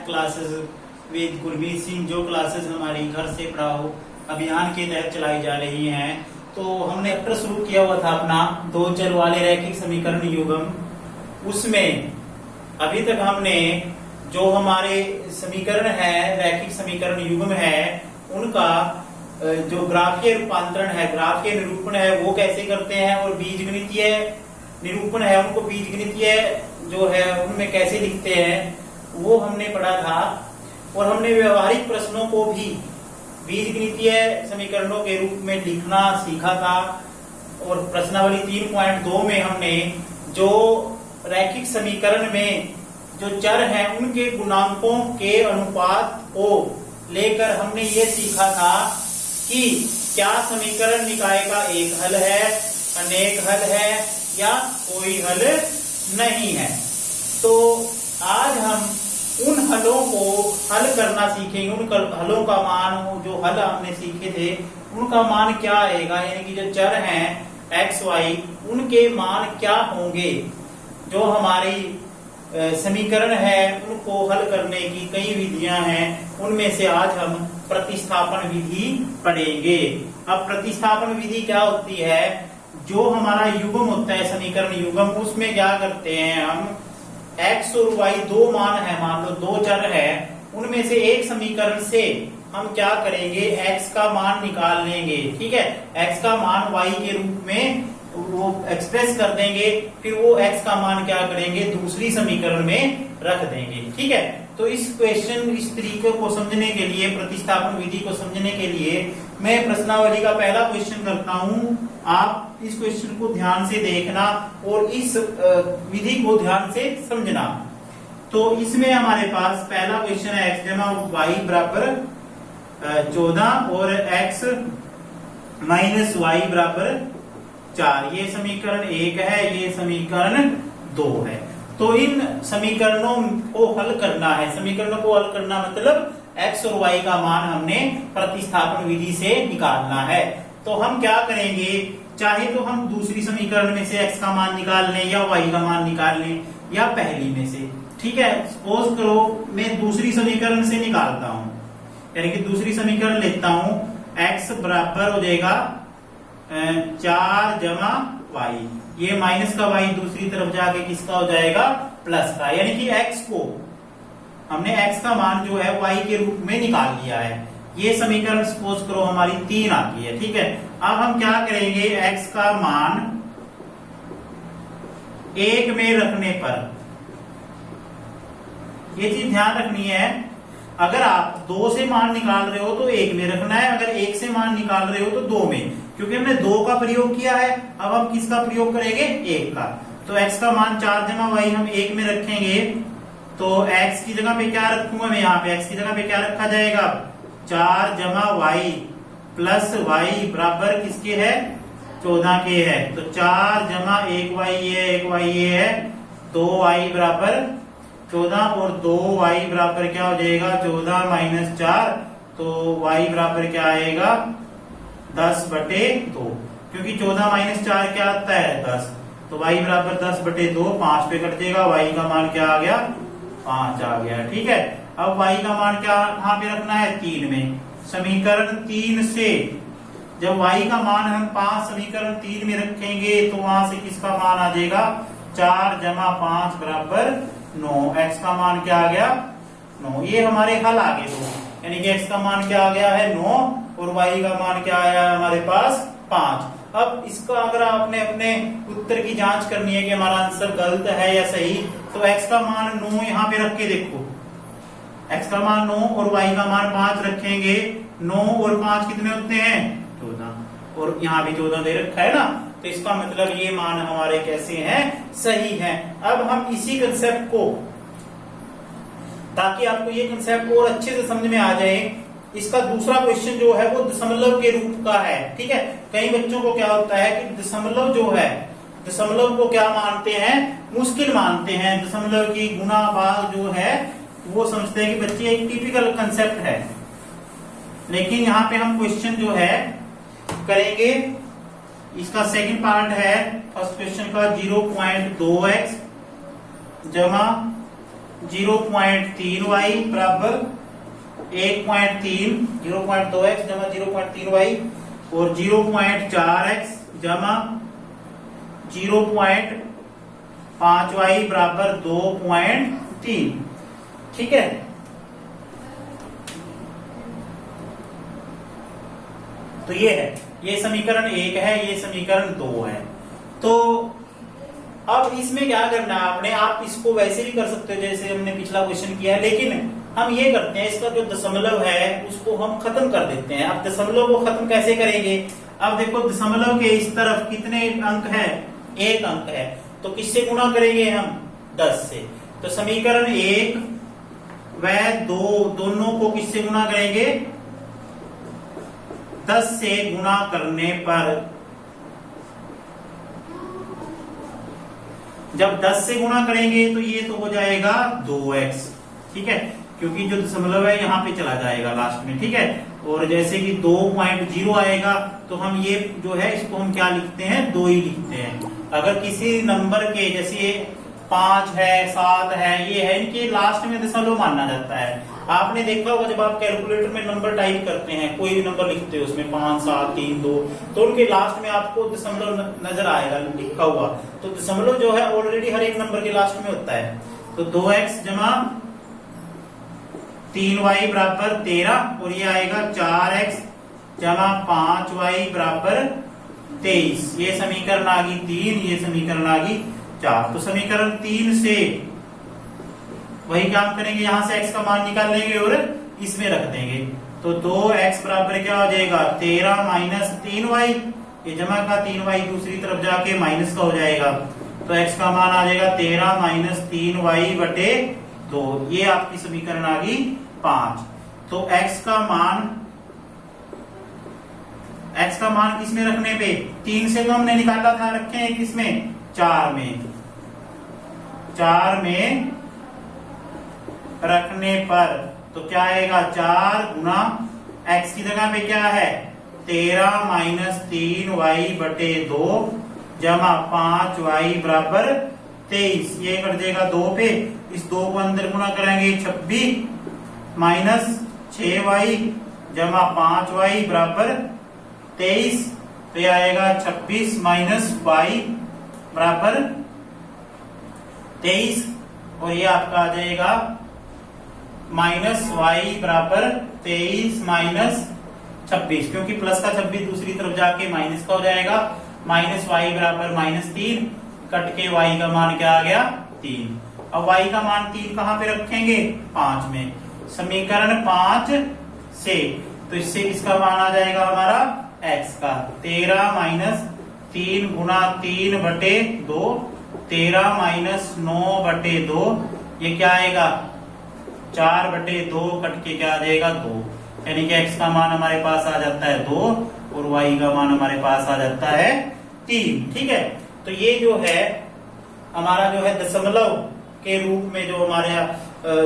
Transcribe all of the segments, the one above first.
Math classes with Gurmeet Singh, जो classes हमारी घर से पढ़ाओ अभियान के तहत चलाई जा रही हैं। तो हमने चैप्टर शुरू किया हुआ था अपना दो चर वाले रैखिक समीकरण युग्म। उसमें अभी तक हमने जो हमारे समीकरण है, रैखिक समीकरण युग्म है, उनका जो ग्राफीय रूपांतरण है, ग्राफीय निरूपण है, वो कैसे करते हैं, और बीजगणितीय निरूपण है, उनको बीजगणितीय जो है उनमें कैसे लिखते हैं, वो हमने पढ़ा था। और हमने व्यवहारिक प्रश्नों को भी बीजगणितीय समीकरणों के रूप में लिखना सीखा था। और प्रश्नावली 3.2 में हमने जो रैखिक समीकरण में जो चर हैं उनके गुणांकों के अनुपात को लेकर हमने ये सीखा था कि क्या समीकरण निकाय का एक हल है, अनेक हल है, या कोई हल नहीं है। तो आज हम उन हलों को हल करना सीखेंगे, उन हलों का मान, जो हल हमने सीखे थे उनका मान क्या आएगा, यानी कि जो चर हैं एक्स वाई, उनके मान क्या होंगे। जो हमारी समीकरण है उनको हल करने की कई विधियां हैं, उनमें से आज हम प्रतिस्थापन विधि पढ़ेंगे। अब प्रतिस्थापन विधि क्या होती है, जो हमारा युग्म होता है समीकरण युग्म, उसमें क्या करते हैं हम, x और y दो मान है, मान लो दो चर है, उनमें से एक समीकरण से हम क्या करेंगे, x का मान निकाल लेंगे। ठीक है, x का मान y के रूप में वो एक्सप्रेस कर देंगे, फिर वो x का मान क्या करेंगे, दूसरी समीकरण में रख देंगे। ठीक है, तो इस क्वेश्चन, इस तरीके को समझने के लिए, प्रतिस्थापन विधि को समझने के लिए मैं प्रश्नावली का पहला क्वेश्चन करता हूं। आप इस क्वेश्चन को ध्यान से देखना और इस विधि को ध्यान से समझना। तो इसमें हमारे पास पहला क्वेश्चन है x जमा वाई बराबर 14 और x माइनस वाई बराबर 4। ये समीकरण 1 है, ये समीकरण 2 है। तो इन समीकरणों को हल करना है। समीकरणों को हल करना मतलब x और y का मान हमने प्रतिस्थापन विधि से निकालना है। तो हम क्या करेंगे, चाहे तो हम दूसरी समीकरण में से x का मान निकाल लें या y का मान निकाल लें, या पहली में से। ठीक है, सपोज करो मैं दूसरी समीकरण से निकालता हूं, यानी कि दूसरी समीकरण लेता हूं, x बराबर हो जाएगा 4 जमा वाई, ये माइनस का y दूसरी तरफ जाके किसका हो जाएगा, प्लस का, यानी कि x को हमने x का मान जो है y के रूप में निकाल लिया है। ये समीकरण सपोज करो हमारी 3 आती है। ठीक है, अब हम क्या करेंगे, x का मान 1 में रखने पर, ये चीज ध्यान रखनी है, अगर आप 2 से मान निकाल रहे हो तो 1 में रखना है, अगर 1 से मान निकाल रहे हो तो 2 में, क्योंकि हमने 2 का प्रयोग किया है। अब हम किसका प्रयोग करेंगे, 1 का। तो x का मान 4 जमा वाई हम 1 में रखेंगे, तो x की जगह पे क्या रखूंगा मैं, यहाँ पे x की जगह पे क्या रखा जाएगा, 4 जमा वाई प्लस वाई बराबर किसके है, 14 के है। तो 4 जमा 1 वाई ये 1 वाई ये है, 2 वाई बराबर 14 और 2 वाई बराबर क्या हो जाएगा, 14 माइनस 4, तो y बराबर क्या आएगा, 10/2, क्योंकि 14 माइनस 4 क्या आता है, 10, तो y बराबर 10/2, 5 पे कट जाएगा, y का मान क्या आ गया, 5 आ गया। ठीक है, अब y का मान क्या कहाँ पे रखना है, 3 में। समीकरण 3 से जब y का मान हम 5 समीकरण 3 में रखेंगे तो वहां से किसका मान आ जाएगा, 4 जमा 5 बराबर 9। x का मान क्या आ गया, 9। ये हमारे हल आ गए दो, यानी कि x का मान क्या आ गया है, 9, और y का मान क्या आया है हमारे पास, 5। अब इसका अगर आपने अपने उत्तर की जांच करनी है कि हमारा आंसर गलत है या सही, तो x का मान 9 यहाँ पे रख के देखो, x का मान 9 और y का मान 5 रखेंगे, 9 और 5 कितने होते हैं, 14, और यहाँ भी 14 दे रखा है ना, तो इसका मतलब ये मान हमारे कैसे हैं, सही हैं। अब हम इसी कंसेप्ट को, ताकि आपको ये कंसेप्ट और अच्छे से समझ में आ जाए, इसका दूसरा क्वेश्चन जो है वो दशमलव के रूप का है। ठीक है, कई बच्चों को क्या होता है कि दशमलव जो है, दशमलव को क्या मानते हैं, मुश्किल मानते हैं। दशमलव की गुना भाग जो है वो समझते हैं कि बच्चे एक टिपिकल कंसेप्ट है, लेकिन यहाँ पे हम क्वेश्चन जो है करेंगे, इसका सेकंड पार्ट है फर्स्ट क्वेश्चन का, 0.2x जमा 0.3y बराबर 1.3, 0.2x जमा 0.3y और 0.4x जमा 0.5y बराबर 2.3। ठीक है, तो ये है, ये समीकरण 1 है, ये समीकरण 2 है। तो अब इसमें क्या करना है आपने, आप इसको वैसे भी कर सकते हो जैसे हमने पिछला क्वेश्चन किया है, लेकिन हम ये करते हैं, इसका जो दशमलव है उसको हम खत्म कर देते हैं। अब दशमलव को खत्म कैसे करेंगे, अब देखो दशमलव के इस तरफ कितने अंक है, 1 अंक है, तो किससे गुणा करेंगे हम, 10 से। तो समीकरण 1 व 2 दोनों को किससे गुणा करेंगे, 10 से गुणा करने पर, जब 10 से गुणा करेंगे तो ये तो हो जाएगा 2x। ठीक है, क्योंकि जो दशमलव है यहाँ पे चला जाएगा लास्ट में। ठीक है, और जैसे कि 2.0 आएगा तो हम ये जो है इसको हम क्या लिखते हैं, 2 ही लिखते हैं। अगर किसी नंबर के जैसे 5 है, 7 है, ये है, इनके लास्ट में दशमलव माना जाता है। आपने देखा होगा जब आप कैलकुलेटर में नंबर टाइप करते हैं, कोई भी नंबर लिखते हो उसमें 5, 7, 3, 2, तो उनके लास्ट में आपको दशमलव नजर आएगा लिखा हुआ। तो दशमलव जो है ऑलरेडी हर एक नंबर के लास्ट में होता है। तो 2x जमा 3y बराबर 13 और ये आएगा 4x जमा 5y बराबर 23। ये समीकरण आ गई 3, ये समीकरण आ गई 4। तो समीकरण 3 से वही काम करेंगे, यहां से x का मान निकाल लेंगे और इसमें रख देंगे। तो 2x बराबर क्या हो जाएगा, 13 माइनस 3y, ये जमा का 3y दूसरी तरफ जाके माइनस का हो जाएगा। तो x का मान आ जाएगा 13 माइनस 3y बटे 2। ये आपकी समीकरण आ गई 5। तो x का मान किसमें रखने पे, 3 से तो हमने निकाला था, रखे हैं किसमें, 4 में। 4 में रखने पर तो क्या आएगा, 4 गुना x की जगह पे क्या है, 13 माइनस 3y बटे 2 जमा 5y बराबर 23। ये कर देगा 2 पे, इस 2 को अंदर गुना करेंगे 26 माइनस 6y जमा 5y बराबर 23। तो ये आएगा 26 माइनस y बराबर 23 और ये आपका आ जाएगा माइनस y बराबर 23 माइनस 26, क्योंकि प्लस का 26 दूसरी तरफ जाके माइनस का हो जाएगा। माइनस y बराबर -3, कट के y का मान क्या आ गया, 3। अब y का मान 3 कहां पे रखेंगे, 5 में। समीकरण 5 से तो इससे इसका मान आ जाएगा हमारा x का 13 माइनस 3 गुना 3 बटे 2, 13 माइनस 9 बटे 2, ये क्या आएगा 4 बटे 2, कट के क्या आ जाएगा 2, यानी कि x का मान हमारे पास आ जाता है 2 और y का मान हमारे पास आ जाता है 3। ठीक है, तो ये जो है हमारा जो है दशमलव के रूप में जो हमारे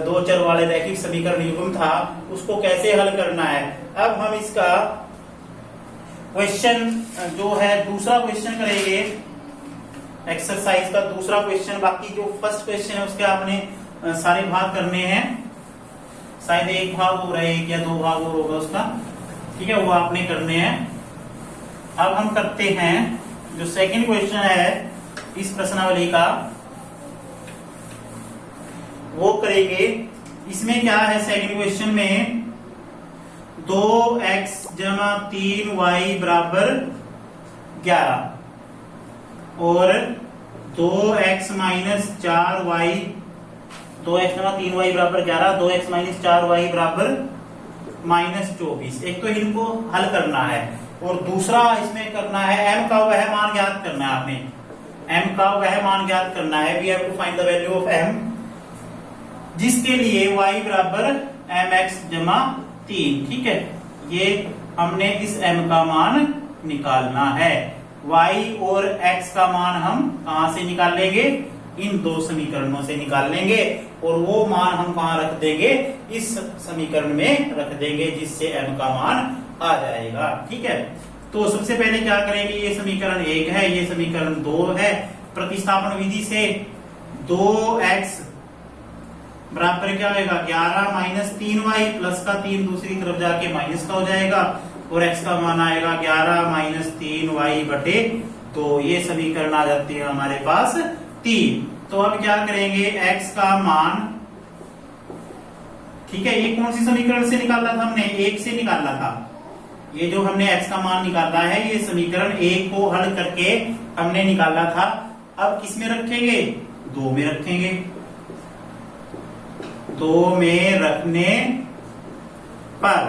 2 चर वाले रैखिक समीकरण युग्म था, उसको कैसे हल करना है। अब हम इसका क्वेश्चन जो है दूसरा क्वेश्चन करेंगे, एक्सरसाइज का दूसरा क्वेश्चन। बाकी जो फर्स्ट क्वेश्चन है उसके आपने सारे भाग करने हैं, शायद एक भाग हो रहा है, एक या 2 भाग और होगा उसका। ठीक है, वो आपने करने हैं। अब हम करते हैं जो सेकंड क्वेश्चन है इस प्रश्नावली का, वो करेंगे। इसमें क्या है, सेकंड क्वेश्चन में 2x जमा 3y बराबर 11 और 2x माइनस 4y, 2x जमा 3y बराबर 11, 2x माइनस 4y बराबर -24। एक तो इनको हल करना है और दूसरा इसमें करना है m का वह मान ज्ञात करना है। आपने m का वह मान ज्ञात करना है, we have to find the value of m, जिसके लिए y बराबर mx जमा 3। ठीक है, ये हमने इस m का मान निकालना है। y और x का मान हम कहां से निकाल लेंगे, इन 2 समीकरणों से निकाल लेंगे और वो मान हम कहां रख देंगे, इस समीकरण में रख देंगे, जिससे m का मान आ जाएगा। ठीक है, तो सबसे पहले क्या करेंगे, ये समीकरण 1 है, ये समीकरण 2 है। प्रतिस्थापन विधि से 2x बराबर क्या होगा 11 माइनस 3y प्लस का 3 दूसरी तरफ जाके माइनस का हो जाएगा और x का मान आएगा 11 माइनस 3y बटे 2। ये समीकरण आ जाती है हमारे पास 3। तो अब क्या करेंगे x का मान, ठीक है, ये कौन सी समीकरण से निकाला था हमने, 1 से निकाला था। ये जो हमने x का मान निकाला है ये समीकरण 1 को हल करके हमने निकाला था। अब किस में रखेंगे, 2 में रखेंगे। 2 में रखने पर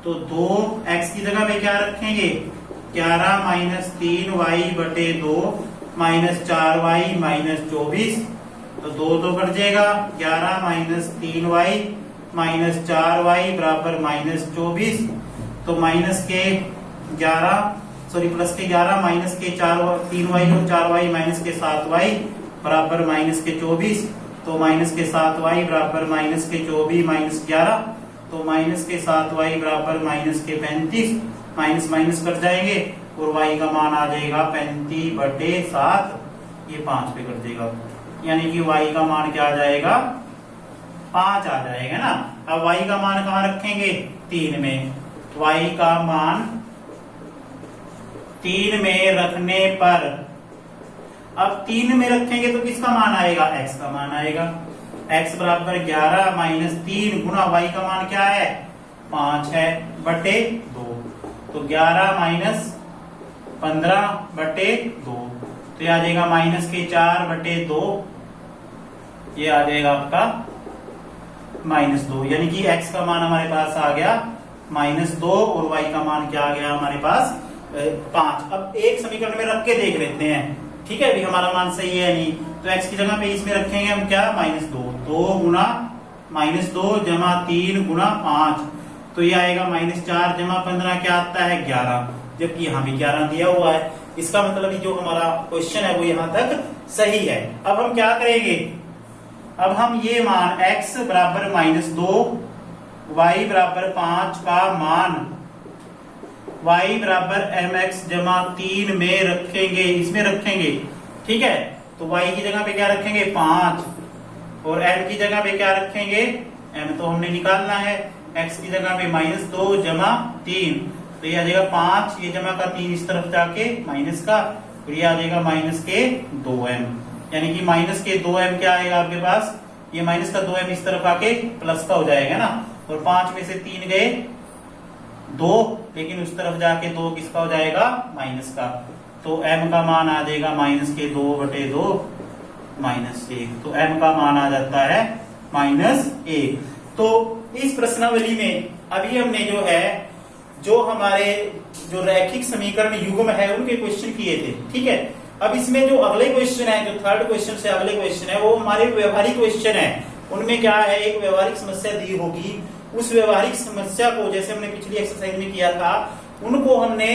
तो 2x की जगह पे क्या रखेंगे 11 माइनस 3y बटे 2 माइनस 4y माइनस 24। तो 2 कट जाएगा, 11 माइनस 3y माइनस 4y बराबर माइनस 24। तो माइनस के 11 प्लस के 11 माइनस के 3y और 4y माइनस के 7y बराबर माइनस के 24। तो माइनस के 7y बराबर माइनस के 24 माइनस 11। तो माइनस के 7y बराबर माइनस के 35। माइनस माइनस कट जाएंगे और y का मान आ जाएगा 35 बटे 7। ये 5 पे कट जाएगा, यानी कि y का मान क्या आ जाएगा 5 आ जाएगा ना। अब y का मान कहाँ रखेंगे 3 में। y का मान 3 में रखने पर, अब 3 में रखेंगे तो किसका मान आएगा x का मान आएगा। x बराबर 11 माइनस 3 गुना y का मान क्या है 5 है बटे 2। तो 11 माइनस 15 बटे 2, तो ये आ जाएगा माइनस के 4 बटे 2। ये आ जाएगा आपका -2, यानी कि x का मान हमारे पास आ गया -2 और y का मान क्या आ गया हमारे पास 5। अब एक समीकरण में रख के देख लेते हैं, ठीक है, अभी हमारा मान सही है नहीं। तो x की जगह पे इसमें रखेंगे हम क्या -2, 2 गुना -2 जमा 3 गुना 5, तो ये आएगा -4 जमा 15 क्या आता है 11, जबकि यहाँ भी 11 दिया हुआ है। इसका मतलब जो हमारा क्वेश्चन है वो यहाँ तक सही है। अब हम क्या करेंगे, अब हम ये मान x बराबर -2 y बराबर 5 का मान y बराबर mx जमा 3 में रखेंगे, इसमें रखेंगे, ठीक है। तो y की जगह पे क्या रखेंगे 5 और m की जगह पे क्या रखेंगे, m तो हमने निकालना है, x की जगह पे -2 जमा 3, तो ये आ जाएगा 5, ये जमा का 3 इस तरफ जाके माइनस का, फिर ये आ जाएगा माइनस के 2m, यानी कि माइनस के 2m क्या आएगा आपके पास, ये माइनस का 2m इस तरफ आके प्लस का हो जाएगा ना। और 5 में से 3 गए 2, लेकिन उस तरफ जाके 2 किसका हो जाएगा माइनस का। तो m का मान आ जाएगा माइनस के 2 बटे 2 -1, तो m का मान आ जाता है -1। तो इस प्रश्नावली में अभी हमने जो हमारे जो रैखिक समीकरण युग्म है उनके क्वेश्चन किए थे, ठीक है। अब इसमें जो अगले क्वेश्चन है, जो थर्ड क्वेश्चन से अगले क्वेश्चन है, वो हमारे व्यवहारिक क्वेश्चन है। उनमें क्या है, एक व्यवहारिक समस्या दी होगी, उस व्यवहारिक समस्या को जैसे हमने पिछली एक्सरसाइज में किया था, उनको हमने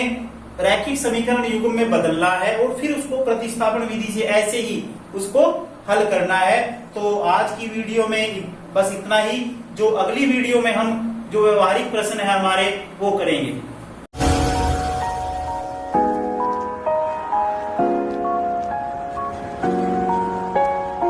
रैखिक समीकरण युग्म में बदलना है और फिर उसको प्रतिस्थापन विधि से ऐसे ही उसको हल करना है। तो आज की वीडियो में बस इतना ही। जो अगली वीडियो में हम जो व्यवहारिक प्रश्न है हमारे वो करेंगे।